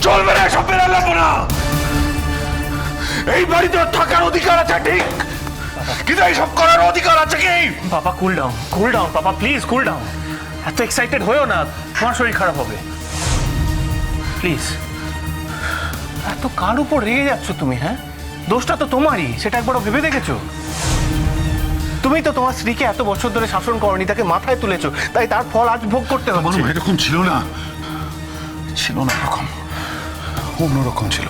চলবে না এসব বেরালাম না। এই বাড়িতে থাকার অধিকার আছে ঠিক, কিন্তু এইসব করার অধিকার আছে কি? Papa cool down papa, please cool down. এত এক্সাইটেড হয়েও না, তোমার শরীর খারাপ হবে। প্লিজ, এত কার উপর রেগে যাচ্ছ তুমি? হ্যাঁ, দোষটা তো তোমারই, সেটা একবারও ভেবে দেখেছো? তুমি তো তোমার স্ত্রীকে এত বছর ধরে শাসন করনি, তাকে মাথায় তুলেছো, তাই তার ফল আজ ভোগ করতে হচ্ছে। এরকম ছিল না, ছিল না এরকম, অন্যরকম ছিল।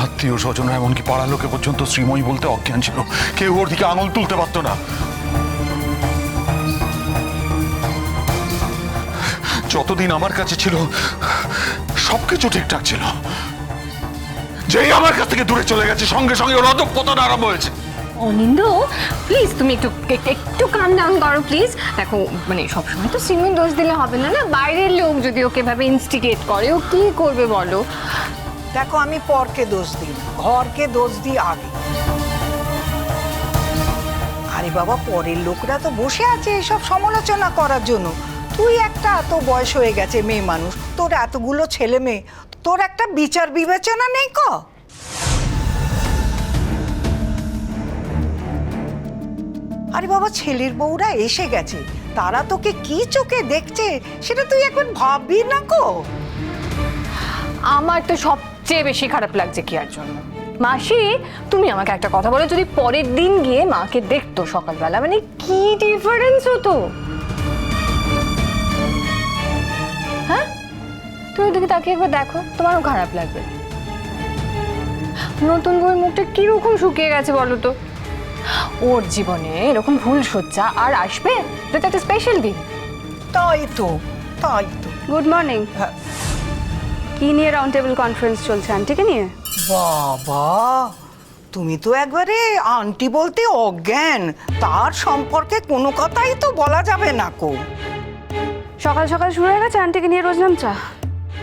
আত্মীয় স্বজন এমনকি পাড়ার লোকে পর্যন্ত শ্রীময়ী বলতে অজ্ঞান ছিল, কেউ ওর দিকে আঙুল তুলতে পারতো না। যতদিন আমার কাছে ছিল সবকিছু ঠিকঠাক ছিল, যেই আমার কাছ থেকে দূরে চলে গেছে সঙ্গে সঙ্গে ওর অধঃপতন আরম্ভ হয়েছে। অনিন্দ, প্লিজ তুমি একটু কাম ডাউন করো প্লিজ। দেখো মানে সবসময় তো শ্রীময়ী দোষ দিলে হবে না, না বাইরের লোক যদি ওকে ভাবে ইনস্টিগেট করে, ও কি করবে বলো? দেখো, আমি পরকে দোষ দিই না, ঘরকে দোষ দিই আগে। আরে বাবা, পরের লোকরা তো বসে আছে এসব সমালোচনা করার জন্য। তুই একটা এত বয়স হয়ে গেছে, মেয়ে মানুষ, তোর এতগুলো ছেলে মেয়ে, তোর একটা বিচার বিবেচনা নেই ক? আরে বাবা, ছেলের বউরা এসে গেছে, তারা তোকে কি চোখে দেখছে সেটা তুই একবার ভাববি না কো? আমার তো সবচেয়ে বেশি খারাপ লাগছে কি আর জন্য। মাসি, তুমি আমাকে একটা কথা বলো, যদি পরের দিন গিয়ে মাকে দেখতো সকালবেলা, মানে কি ডিফারেন্স হতো? হ্যাঁ, তুমি ওদিকে তাকিয়ে একবার দেখো, তোমারও খারাপ লাগবে। নতুন বউয়ের মুখটা কিরকম শুকিয়ে গেছে বলো তো? ওর জীবনে এরকম ভুল সজ্জা আর আসবে? এটা একটা স্পেশাল দিন। তাই তো, তাই তো। Good morning. হ্যাঁ। কি নিয়ে রাউন্ড টেবিল কনফারেন্স চলছে, আন্টিকে নিয়ে? বাবা, তুমি তো একবারে আন্টি বলতে অজ্ঞান, তার সম্পর্কে কোনো কথাই তো বলা যাবে না কো। সকাল সকাল শুরু হয়ে গেছে আন্টিকে নিয়ে রোজ নামচা।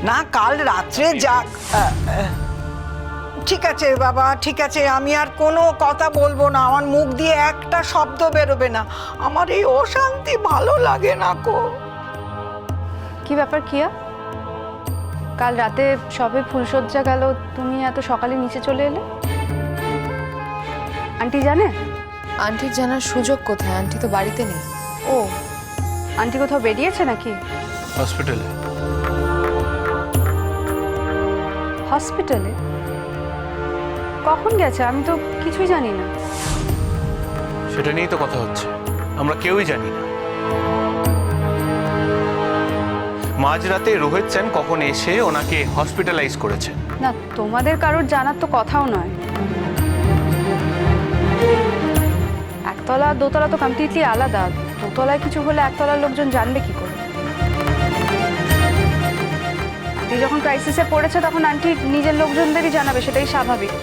না, কাল রাত্রে যাক। ঠিক আছে বাবা, ঠিক আছে, আমি আর কোনো কথা বলবো না, আমার মুখ দিয়ে একটা শব্দ বেরোবে না। আমার এই অশান্তি ভালো লাগে না কো। কি ব্যাপার কিয়া? কাল রাতে সবে ফুলসজ্জা গেল, তুমি এত সকালে নিচে চলে এলে? আন্টি জানে? আন্টির জানার সুযোগ কোথায়? আন্টি তো বাড়িতে নেই। ও, আন্টি কোথাও বেরিয়েছে নাকি? হসপিটালে। হসপিটালে? কখন গেছে? আমি তো কিছুই জানি না। সেটা নিয়েই তো কথা হচ্ছে, আমরা কেউই জানি না। মাঝরাতে রোহিত সেন কখন এসে ওনাকে হসপিটালাইজ করেছে? না, তোমাদের কারোর জানার তো কথাও নয়। একতলা আর দোতলা তো কমপ্লিটলি আলাদা। দোতলায় কিছু হলে একতলার লোকজন জানবে কি করে? আন্টি যখন ক্রাইসিসে পড়েছে তখন আন্টি নিজের লোকজনদেরই জানাবে, সেটাই স্বাভাবিক।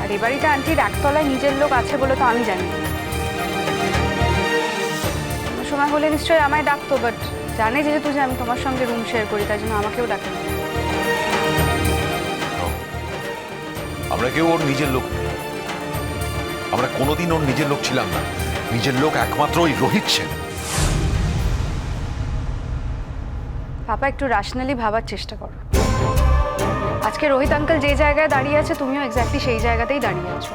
আর এ বাড়িতে আন্টির একতলায় নিজের লোক আছে বলে তো আমি জানি। কোনো সময় হলে নিশ্চয়ই আমায় ডাকতো, বাট জানে যেহেতু যে আমি তোমার সঙ্গে রুম শেয়ার করি, তাই জন্য আমাকেও ডাকে না। আমরা কেউ ওর নিজের লোক নই। আমরা কোনোদিন ওর নিজের লোক ছিলাম না। নিজের লোক একমাত্র ওই রোহিত সেন। পাপা, একটু র্যাশনালি ভাবার চেষ্টা করো। আজকে রোহিত আঙ্কেল যে জায়গায় দাঁড়িয়ে আছে, তুমিও এক্স্যাক্টলি সেই জায়গাতেই দাঁড়িয়ে আছো।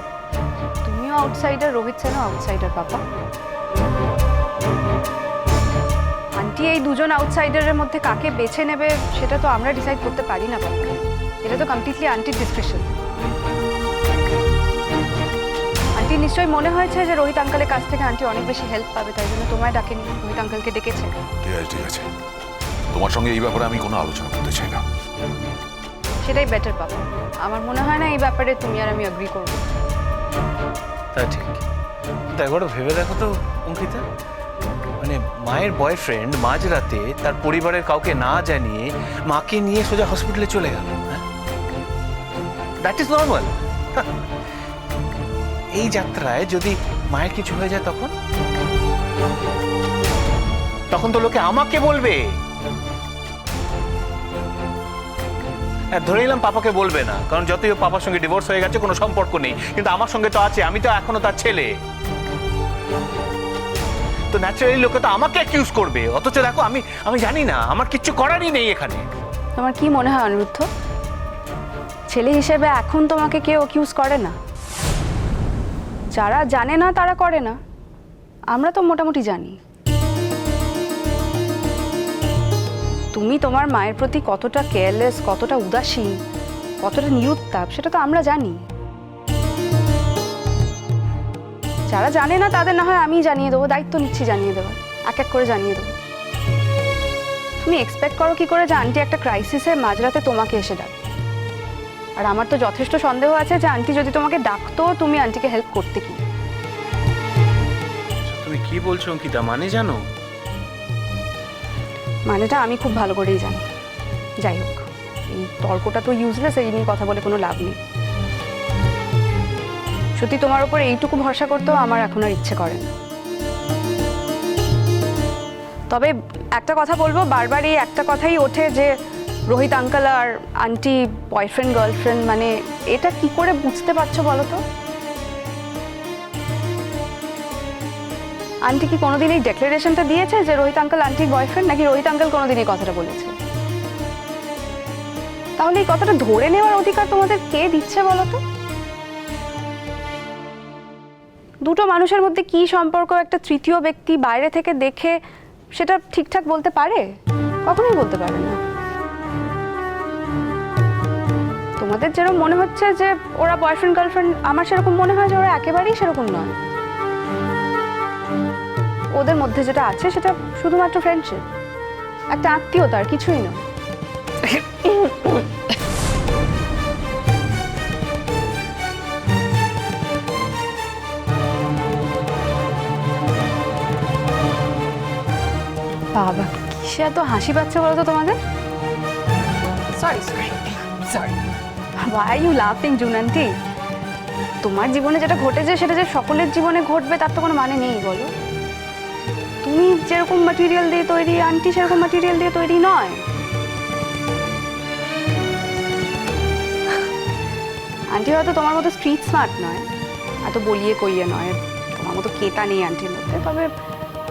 তুমিও আউটসাইডার, রোহিত সেনও আউটসাইডার। পাপা, আন্টি এই দুজন আউটসাইডারের মধ্যে কাকে বেছে নেবে সেটা তো আমরা ডিসাইড করতে পারি না পাপা। এটা তো কমপ্লিটলি আন্টির ডিসক্রিপশন। আন্টি নিশ্চয়ই মনে হয়েছে যে রোহিত আঙ্কেলের কাছ থেকে আন্টি অনেক বেশি হেল্প পাবে, তাই জন্য তোমায় ডাকেনি, রোহিত আঙ্কেলকে ডেকেছে। ঠিক আছে, ঠিক আছে, তোমার সঙ্গে এই ব্যাপারে আমি কোনো আলোচনা করতে চাই না। সেটাই বেটার পাপা। আমার মনে হয় না এই ব্যাপারে তুমি আর আমি এগ্রি করবো। তা ঠিক, কিন্তু একবারও ভেবে দেখো তো অঙ্কিতা, মানে মায়ের বয়ফ্রেন্ড মাঝরাতে তার পরিবারের কাউকে না জানিয়ে মাকে নিয়ে সোজা হসপিটালে চলে গেল। That is normal. এই যাত্রায় যদি মায়ের কিছু হয়ে যায় তখন তখন তো লোকে আমাকে বলবে। ধরে নিলাম পাপাকে বলবে না, কারণ যতই পাপার সঙ্গে ডিভোর্স হয়ে গেছে কোনো সম্পর্ক নেই, কিন্তু আমার সঙ্গে তো আছে, আমি তো এখনো তার ছেলে। তো তো ন্যাচারালি লোকে তো আমাকে অ্যাকিউজ করবে, অথচ দেখো আমি জানি না, আমার কিচ্ছু করারই নেই এখানে। তোমার কি মনে হয় অনিরুদ্ধ, ছেলে হিসেবে এখন তোমাকে কেউ অ্যাকিউজ করে না? যারা জানে না তারা করে না, আমরা তো মোটামুটি জানি। তুমি তোমার মায়ের প্রতি কতটা কেয়ারলেস, কতটা উদাসীন, কতটা নিরুত্তাপ, সেটা তো আমরা জানি। যারা জানে না তাদের না হয় আমি জানিয়ে দেবো, দায়িত্ব নিচ্ছি জানিয়ে দেবো, এক এক করে জানিয়ে দেবো। তুমি এক্সপেক্ট করো কি করে যে আন্টি একটা ক্রাইসিসে মাঝরাতে তোমাকে এসে ডাকবে? আর আমার তো যথেষ্ট সন্দেহ আছে যে আন্টি যদি তোমাকে ডাকতো তুমি আন্টিকে হেল্প করতে কি? তুমি কি বলছো অঙ্কিতা, মানে জানো? মানেটা আমি খুব ভালো করেই জানি। যাই হোক, এই তর্কটা তো ইউজলেস, এই নিয়ে কথা বলে কোনো লাভ নেই। সত্যি তোমার উপর এইটুকু ভরসা করতেও আমার এখন আর ইচ্ছে করে না। তবে একটা কথা বলবো, বারবার এই একটা কথাই ওঠে যে রোহিত আঙ্কেল আর আন্টি বয়ফ্রেন্ড গার্লফ্রেন্ড, মানে এটা কি করে বুঝতে পারছো বলো তো? আন্টি কি কোনোদিন এই ডেক্লারেশনটা দিয়েছে যে রোহিত আঙ্কেল আন্টির বয়ফ্রেন্ড, নাকি রোহিত আঙ্কেল কোনোদিন এই কথাটা বলেছে? তাহলে এই কথাটা ধরে নেওয়ার অধিকার তোমাদের কে দিচ্ছে বলো তো? দুটো মানুষের মধ্যে কি সম্পর্ক একটা তৃতীয় ব্যক্তি বাইরে থেকে দেখে সেটা ঠিকঠাক বলতে পারে? কখনোই বলতে পারে না। তোমাদের যেরকম মনে হচ্ছে যে ওরা বয়ফ্রেন্ড গার্লফ্রেন্ড, আমার সেরকম মনে হয় যে ওরা একেবারেই সেরকম নয়। ওদের মধ্যে যেটা আছে সেটা শুধুমাত্র ফ্রেন্ডশিপ, একটা আত্মীয়তার, কিছুই নয়। বাবা, কিসে এত হাসি পাচ্ছে বলো তো তোমাদের? Sorry sorry. Why are you laughing, জুনান্টি? তোমার জীবনে যেটা ঘটেছে সেটা যে সকলের জীবনে ঘটবে তার তো কোনো মানে নেই বলো। তুমি যেরকম ম্যাটেরিয়াল দিয়ে তৈরি, আন্টি সেরকম ম্যাটেরিয়াল দিয়ে তৈরি নয়। আন্টি হয়তো তোমার মতো স্ট্রিট স্মার্ট নয়, এত বলিয়ে কইয়ে নয়, তোমার মতো কেতা নেই আন্টির মধ্যে। তবে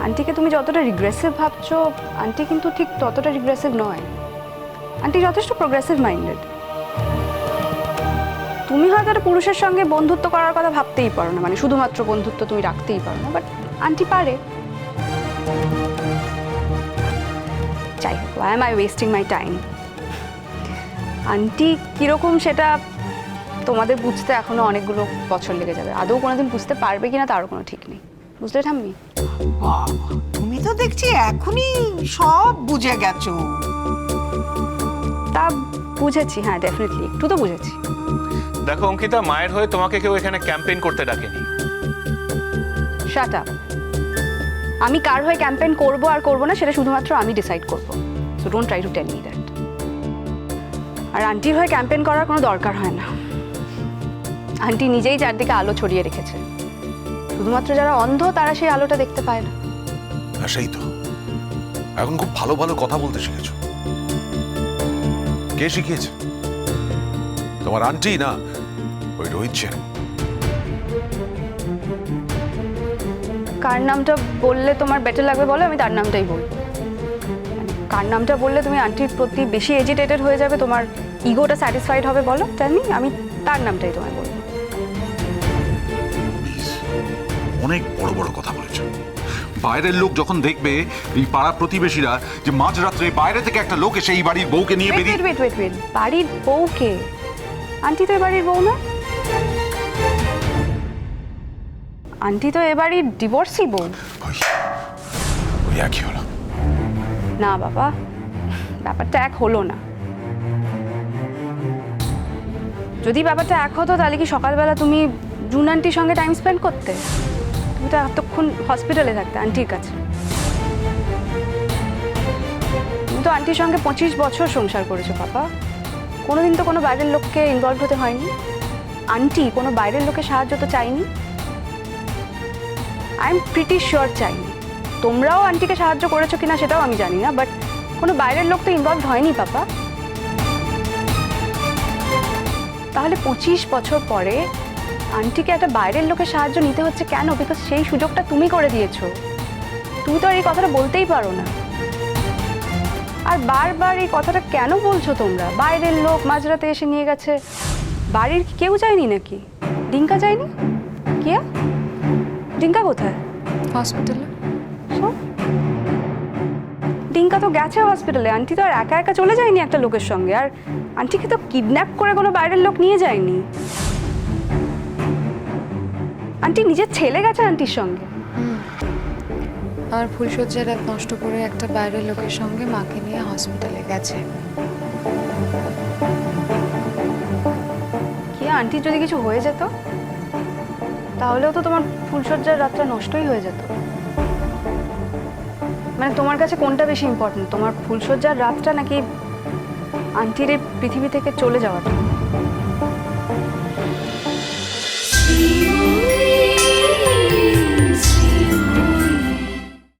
আন্টিকে তুমি যতটা রিগ্রেসিভ ভাবছো, আন্টি কিন্তু ঠিক ততটা রিগ্রেসিভ নয়। আন্টি যথেষ্ট প্রোগ্রেসিভ মাইন্ডেড। তুমি হয়তো একটা পুরুষের সঙ্গে বন্ধুত্ব করার কথা ভাবতেই পারো না, মানে শুধুমাত্র বন্ধুত্ব তুমি রাখতেই পারো না, বাট আন্টি পারে। যাই হোক, why am I wasting my time? Aunty কিরকম সেটা তোমাদের বুঝতে এখনো অনেকগুলো বছর লেগে যাবে। আদৌ কোনোদিন বুঝতে পারবে কিনা তারও কোনো ঠিক নেই, বুঝলে ঠাম্মি? বাবা, তুমি তো দেখছি এখনই সব বুঝে গেছো। তা বুঝেছি, হ্যাঁ ডেফিনেটলি একটু তো বুঝেছি। দেখো অঙ্কিতা, মায়ের হয়ে তোমাকে কেউ এখানে ক্যাম্পেইন করতে ডাকেনি। Shut up. আমি কার হয়ে ক্যাম্পেইন করব আর করব না সেটা শুধুমাত্র আমি ডিসাইড করব, so don't try to tell me that. আর আন্টির হয়ে ক্যাম্পেইন করার কোনো দরকার হয় না। আন্টি নিজেই চারদিকে আলো ছড়িয়ে রেখেছে, শুধুমাত্র যারা অন্ধ তারা সেই আলোটা দেখতে পায় না। হ্যাঁ সেই তো, এখন খুব ভালো ভালো কথা বলতে শিখেছো। কে শিখিয়েছে? তোমার আন্টি না ওই রোহিত সেন? কার নামটা বললে তোমার বেটার লাগবে বলো, আমি তার নামটাই বলবো। মানে কার নামটা বললে তুমি আন্টির প্রতি বেশি এজিটেটেড হয়ে যাবে, তোমার ইগোটা স্যাটিসফাইড হবে বলো, জানি আমি তার নামটাই তোমায় বলবো। অনেক বড় বড় কথা বলেছ। বাইরের লোক যখন দেখবে, এই পাড়া প্রতিবেশীরা, যে মাঝরাত্রে বাইরে থেকে একটা লোক এসে এই বাড়ির বউকে নিয়ে বেরিয়ে... ওয়েট, বাড়ির বউকে? আন্টি তো এ বাড়ির বউ না। আন্টি তো এ বাড়ির ডিভোর্সি বউ। ওই একই হলো। না বাবা, ব্যাপারটা এক হলো না। যদি ব্যাপারটা এক হতো তাহলে কি সকালবেলা তুমি জুন আন্টির সঙ্গে টাইম স্পেন্ড করতে? তুমি তো এতক্ষণ হসপিটালে থাকতে আন্টির কাছে। তুমি তো আন্টির সঙ্গে 25 বছর সংসার করেছো পাপা, কোনোদিন তো কোনো বাইরের লোককে ইনভলভ হতে হয়নি। আন্টি কোনো বাইরের লোকের সাহায্য তো চাইনি। আই এম প্রিটি শিওর চাইনি। তোমরাও আন্টিকে সাহায্য করেছো কিনা সেটাও আমি জানি না, বাট কোনো বাইরের লোক তো ইনভলভ হয়নি পাপা। তাহলে 25 বছর পরে আন্টিকে একটা বাইরের লোকের সাহায্য নিতে হচ্ছে কেন? বিকজ সেই সুযোগটা তুমি করে দিয়েছো। তুমি তো আর এই কথাটা বলতেই পারো না। আর বারবার এই কথাটা কেন বলছো তোমরা? বাইরের লোক মাঝরাতে এসে নিয়ে গেছে, বাড়ির কি কেউ যায়নি নাকি? ডিঙ্কা যায়নি? কিয়া? ডিঙ্কা কোথায়? হসপিটালে। So? ডিঙ্কা তো গেছে হসপিটালে, আন্টি তো আর একা একা চলে যায়নি একটা লোকের সঙ্গে। আর আন্টিকে তো কিডন্যাপ করে কোনো বাইরের লোক নিয়ে যায়নি। আন্টি নিজের ছেলে গেছে আন্টির সঙ্গে। আমার ফুলসজ্জার রাত নষ্ট করে একটা বাইরের লোকের সঙ্গে মাকে নিয়ে হসপিটালে গেছে। কি আন্টির যদি কিছু হয়ে যেত, তাহলেও তো তোমার ফুলসজ্জার রাতটা নষ্টই হয়ে যেত। মানে তোমার কাছে কোনটা বেশি ইম্পর্টেন্ট, তোমার ফুলসজ্জার রাতটা নাকি আন্টির এই পৃথিবী থেকে চলে যাওয়াটা?